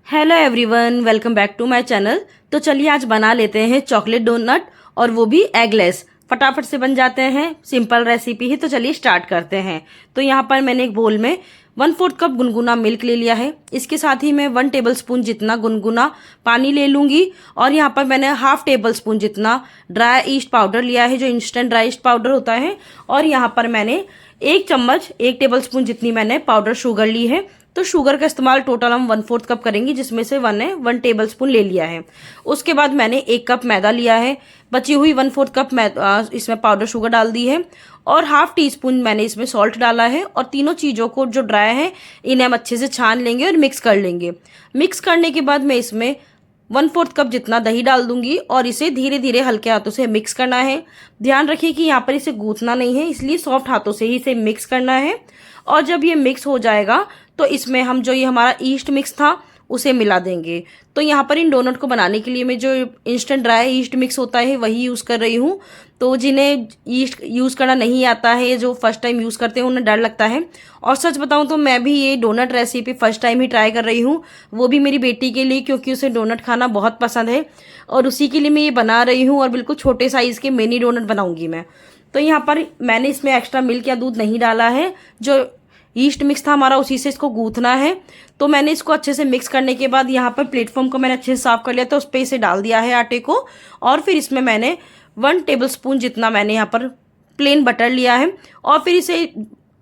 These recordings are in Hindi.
Hello everyone, welcome back to my channel. तो चलिए आज बना लेते हैं चॉकलेट डोनट, और वो भी एगलेस। फटाफट से बन जाते हैं, सिंपल रेसिपी है। तो चलिए स्टार्ट करते हैं। तो यहाँ पर मैंने एक बोल में 1/4 कप गुनगुना मिल्क ले लिया है। इसके साथ ही मैं 1 टेबलस्पून जितना गुनगुना पानी ले लूंगी। और यहाँ पर मैंने 1/2 टेबलस्पून जितना ड्राई ईस्ट पाउडर लिया है, जो इंस्टेंट ड्राई ईस्ट पाउडर होता है। और यहाँ पर मैंने 1 टेबलस्पून जितनी मैंने पाउडर शुगर ली है। तो शुगर का इस्तेमाल टोटल हम 1/4 कप करेंगे, जिसमें से 1 टेबलस्पून ले लिया है। उसके बाद मैंने 1 कप मैदा लिया है। बची हुई 1/4 कप इसमें पाउडर शुगर डाल दी है। और 1/2 टीस्पून मैंने इसमें सॉल्ट डाला है। और तीनों चीज़ों को जो ड्राई है इन्हें हम अच्छे से छान लेंगे और मिक्स कर लेंगे। मिक्स करने के बाद मैं इसमें 1/4 कप जितना दही डाल दूंगी और इसे धीरे धीरे हल्के हाथों से मिक्स करना है। ध्यान रखिए कि यहाँ पर इसे गूंथना नहीं है, इसलिए सॉफ्ट हाथों से ही इसे मिक्स करना है। और जब ये मिक्स हो जाएगा तो इसमें हम जो ये हमारा ईस्ट मिक्स था उसे मिला देंगे। तो यहाँ पर इन डोनट को बनाने के लिए मैं जो इंस्टेंट ड्राई ईस्ट मिक्स होता है वही यूज़ कर रही हूँ। तो जिन्हें ईस्ट यूज़ करना नहीं आता है, जो फर्स्ट टाइम यूज़ करते हैं, उन्हें डर लगता है। और सच बताऊँ तो मैं भी ये डोनट रेसिपी फर्स्ट टाइम ही ट्राई कर रही हूँ, वो भी मेरी बेटी के लिए, क्योंकि उसे डोनट खाना बहुत पसंद है। और उसी के लिए मैं ये बना रही हूँ। और बिल्कुल छोटे साइज़ के मिनी डोनट बनाऊँगी मैं। तो यहाँ पर मैंने इसमें एक्स्ट्रा मिल्क या दूध नहीं डाला है। जो ईस्ट मिक्स था हमारा उसी से इसको गूंथना है। तो मैंने इसको अच्छे से मिक्स करने के बाद यहाँ पर प्लेटफॉर्म को मैंने अच्छे से साफ कर लिया, तो उस पर इसे डाल दिया है आटे को। और फिर इसमें मैंने 1 टेबलस्पून जितना मैंने यहाँ पर प्लेन बटर लिया है। और फिर इसे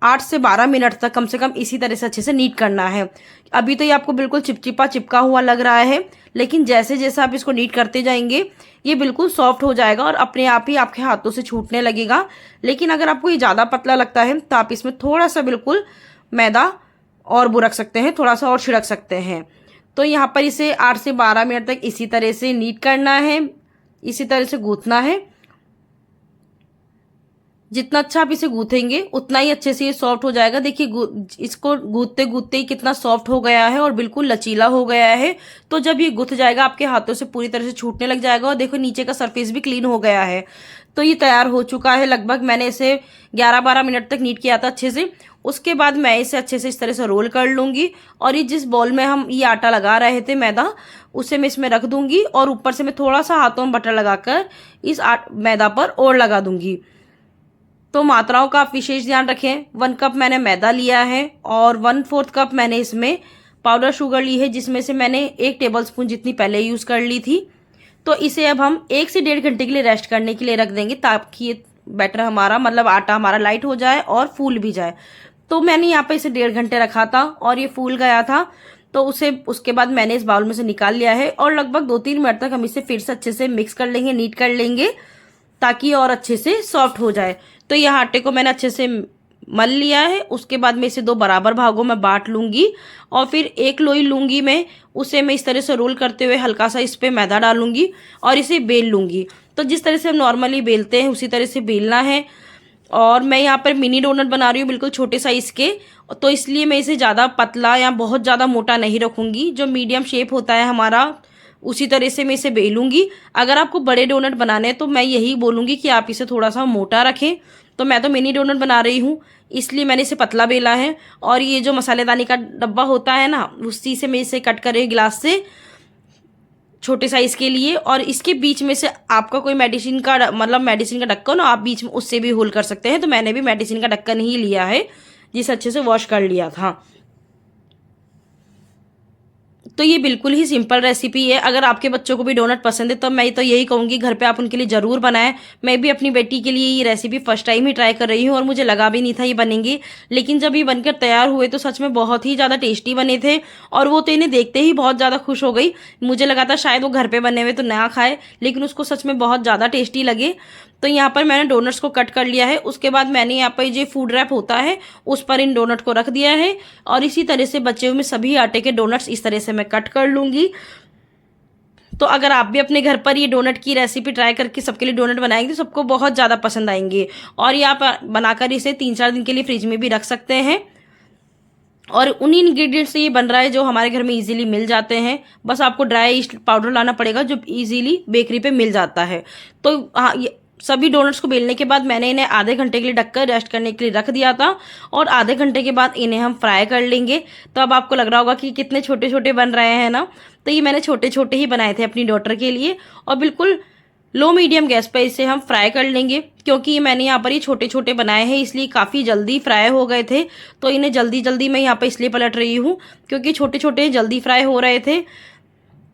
8 से 12 मिनट तक कम से कम इसी तरह से अच्छे से नीट करना है। अभी तो ये आपको बिल्कुल चिपचिपा चिपका हुआ लग रहा है, लेकिन जैसे जैसे आप इसको नीट करते जाएंगे ये बिल्कुल सॉफ्ट हो जाएगा और अपने आप ही आपके हाथों से छूटने लगेगा। लेकिन अगर आपको ये ज़्यादा पतला लगता है तो आप इसमें थोड़ा सा बिल्कुल मैदा और बुरक सकते हैं, थोड़ा सा और छिड़क सकते हैं। तो यहाँ पर इसे 8 से 12 मिनट तक इसी तरह से नीट करना है, इसी तरह से गूंथना है। जितना अच्छा आप इसे गूंथेंगे उतना ही अच्छे से ये सॉफ्ट हो जाएगा। देखिए इसको गूंथते गूंथते ही कितना सॉफ्ट हो गया है और बिल्कुल लचीला हो गया है। तो जब ये गूंथ जाएगा आपके हाथों से पूरी तरह से छूटने लग जाएगा। और देखो नीचे का सरफेस भी क्लीन हो गया है। तो ये तैयार हो चुका है। लगभग मैंने इसे 11-12 मिनट तक नीट किया था अच्छे से। उसके बाद मैं इसे अच्छे से इस तरह से रोल कर लूँगी। और ये जिस बॉल में हम ये आटा लगा रहे थे मैदा, उसे मैं इसमें रख दूँगी। और ऊपर से मैं थोड़ा सा हाथों में बटर लगाकर इस मैदा पर और लगा दूँगी। तो मात्राओं का आप विशेष ध्यान रखें। 1 कप मैंने मैदा लिया है और 1/4 कप मैंने इसमें पाउडर शुगर ली है, जिसमें से मैंने 1 टेबलस्पून जितनी पहले यूज़ कर ली थी। तो इसे अब हम 1 से 1.5 घंटे के लिए रेस्ट करने के लिए रख देंगे, ताकि ये बैटर हमारा मतलब आटा हमारा लाइट हो जाए और फूल भी जाए। तो मैंने यहाँ पे इसे 1.5 घंटे रखा था और ये फूल गया था। तो उसके बाद मैंने इस बाउल में से निकाल लिया है। और लगभग 2-3 मिनट तक हम इसे फिर से अच्छे से मिक्स कर लेंगे, नीट कर लेंगे, ताकि और अच्छे से सॉफ्ट हो जाए। तो यह आटे को मैंने अच्छे से मल लिया है। उसके बाद मैं इसे 2 बराबर भागों में बांट लूँगी। और फिर एक लोई लूँगी मैं, उसे मैं इस तरह से रोल करते हुए हल्का सा इस पर मैदा डालूँगी और इसे बेल लूँगी। तो जिस तरह से हम नॉर्मली बेलते हैं उसी तरह से बेलना है। और मैं यहाँ पर मिनी डोनट बना रही हूँ, बिल्कुल छोटे साइज़ के। तो इसलिए मैं इसे ज़्यादा पतला या बहुत ज़्यादा मोटा नहीं रखूँगी। जो मीडियम शेप होता है हमारा उसी तरह से मैं इसे बेलूँगी। अगर आपको बड़े डोनट बनाने हैं तो मैं यही बोलूँगी कि आप इसे थोड़ा सा मोटा रखें। तो मैं तो मिनी डोनट बना रही हूँ, इसलिए मैंने इसे पतला बेला है। और ये जो मसालेदानी का डब्बा होता है ना, उसी से मैं इसे कट कर रही हूँ गिलास से, छोटे साइज़ के लिए। और इसके बीच में से आपका कोई मेडिसिन का ढक्कन हो, आप बीच में उससे भी होल कर सकते हैं। तो मैंने भी मेडिसिन का ढक्कन ही लिया है, जिसे अच्छे से वॉश कर लिया था। तो ये बिल्कुल ही सिंपल रेसिपी है। अगर आपके बच्चों को भी डोनट पसंद है तो मैं तो यही कहूँगी घर पे आप उनके लिए ज़रूर बनाएं। मैं भी अपनी बेटी के लिए ये रेसिपी फर्स्ट टाइम ही ट्राई कर रही हूँ और मुझे लगा भी नहीं था ये बनेंगे। लेकिन जब ये बनकर तैयार हुए तो सच में बहुत ही ज़्यादा टेस्टी बने थे। और वो तो इन्हें देखते ही बहुत ज़्यादा खुश हो गई। मुझे लगा था शायद वो घर पर बने हुए तो ना खाए, लेकिन उसको सच में बहुत ज़्यादा टेस्टी लगे। तो यहाँ पर मैंने डोनट्स को कट कर लिया है। उसके बाद मैंने यहाँ पर जो फूड रैप होता है उस पर इन डोनट को रख दिया है। और इसी तरह से बचे हुए सभी आटे के डोनट्स इस तरह से मैं कट कर लूँगी। तो अगर आप भी अपने घर पर ये डोनट की रेसिपी ट्राई करके सबके लिए डोनट बनाएंगे तो सबको बहुत ज़्यादा पसंद आएंगे। और ये आप बनाकर इसे 3-4 दिन के लिए फ्रिज में भी रख सकते हैं। और उन्हीं इंग्रेडिएंट्स से ये बन रहा है जो हमारे घर में इजीली मिल जाते हैं। बस आपको ड्राई ईस्ट पाउडर लाना पड़ेगा, जो इजीली बेकरी पे मिल जाता है। तो हाँ, सभी डोनट्स को बेलने के बाद मैंने इन्हें आधे घंटे के लिए ढककर रेस्ट करने के लिए रख दिया था और आधे घंटे के बाद इन्हें हम फ्राई कर लेंगे। तो अब आपको लग रहा होगा कि कितने छोटे छोटे बन रहे हैं ना। तो ये मैंने छोटे छोटे ही बनाए थे अपनी डॉटर के लिए और बिल्कुल लो मीडियम गैस पर इसे हम फ्राई कर लेंगे, क्योंकि मैंने यहाँ पर ये छोटे छोटे बनाए हैं इसलिए काफ़ी जल्दी फ्राई हो गए थे। तो इन्हें जल्दी जल्दी मैं यहाँ पर इसलिए पलट रही हूँ क्योंकि छोटे छोटे जल्दी फ्राई हो रहे थे।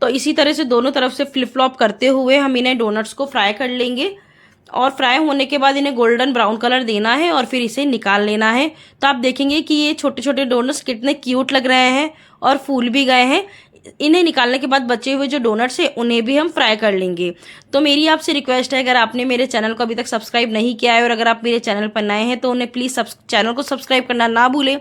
तो इसी तरह से दोनों तरफ से फ्लिप फ्लॉप करते हुए हम इन्हें डोनट्स को फ्राई कर लेंगे और फ्राई होने के बाद इन्हें गोल्डन ब्राउन कलर देना है और फिर इसे निकाल लेना है। तो आप देखेंगे कि ये छोटे छोटे डोनट्स कितने क्यूट लग रहे हैं और फूल भी गए हैं। इन्हें निकालने के बाद बचे हुए जो डोनट्स हैं उन्हें भी हम फ्राई कर लेंगे। तो मेरी आपसे रिक्वेस्ट है, अगर आपने मेरे चैनल को अभी तक सब्सक्राइब नहीं किया है और अगर आप मेरे चैनल पर नए हैं तो उन्हें प्लीज़ चैनल को सब्सक्राइब करना ना भूलें।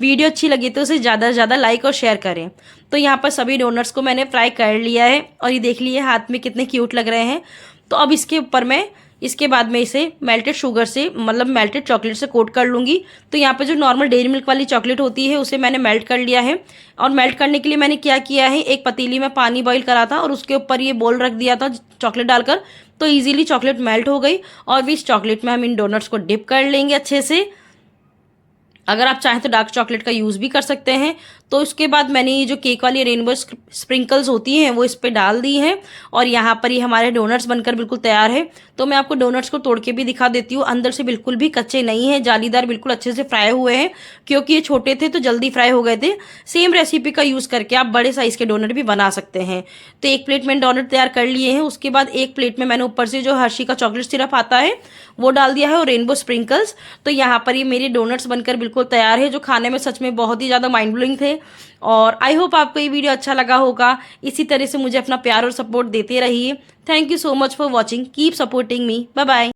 वीडियो अच्छी लगी तो उसे ज़्यादा से ज़्यादा लाइक और शेयर करें। तो यहाँ पर सभी डोनट्स को मैंने फ्राई कर लिया है और ये देख लिए हाथ में कितने क्यूट लग रहे हैं। तो अब इसके बाद मैं इसे मेल्टेड शुगर से मतलब मेल्टेड चॉकलेट से कोट कर लूँगी। तो यहाँ पे जो नॉर्मल डेयरी मिल्क वाली चॉकलेट होती है उसे मैंने मेल्ट कर लिया है और मेल्ट करने के लिए मैंने क्या किया है, एक पतीली में पानी बॉईल करा था और उसके ऊपर ये बोल रख दिया था चॉकलेट डालकर। तो ईजिली चॉकलेट मेल्ट हो गई और इस चॉकलेट में हम इन डोनट्स को डिप कर लेंगे अच्छे से। अगर आप चाहें तो डार्क चॉकलेट का यूज़ भी कर सकते हैं। तो इसके बाद मैंने ये जो केक वाली रेनबो स्प्रिंकल्स होती हैं वो इस पे डाल दी हैं और यहाँ पर ये हमारे डोनट्स बनकर बिल्कुल तैयार है। तो मैं आपको डोनट्स को तोड़ के भी दिखा देती हूँ। अंदर से बिल्कुल भी कच्चे नहीं हैं, जालीदार बिल्कुल अच्छे से फ्राई हुए हैं, क्योंकि ये छोटे थे तो जल्दी फ्राई हो गए थे। सेम रेसिपी का यूज़ करके आप बड़े साइज़ के डोनट भी बना सकते हैं। तो एक प्लेट में डोनट तैयार कर लिए हैं। उसके बाद एक प्लेट में मैंने ऊपर से जो हर्शी का चॉकलेट सिरप आता है वो डाल दिया है और रेनबो स्प्रिंकल्स। तो यहाँ पर ये मेरे डोनट्स बनकर बिल्कुल तैयार है, जो खाने में सच में बहुत ही ज़्यादा माइंड ब्लोइंग थे। और आई होप आपको ये वीडियो अच्छा लगा होगा। इसी तरह से मुझे अपना प्यार और सपोर्ट देते रहिए। Thank you so much for watching, keep supporting me, bye bye.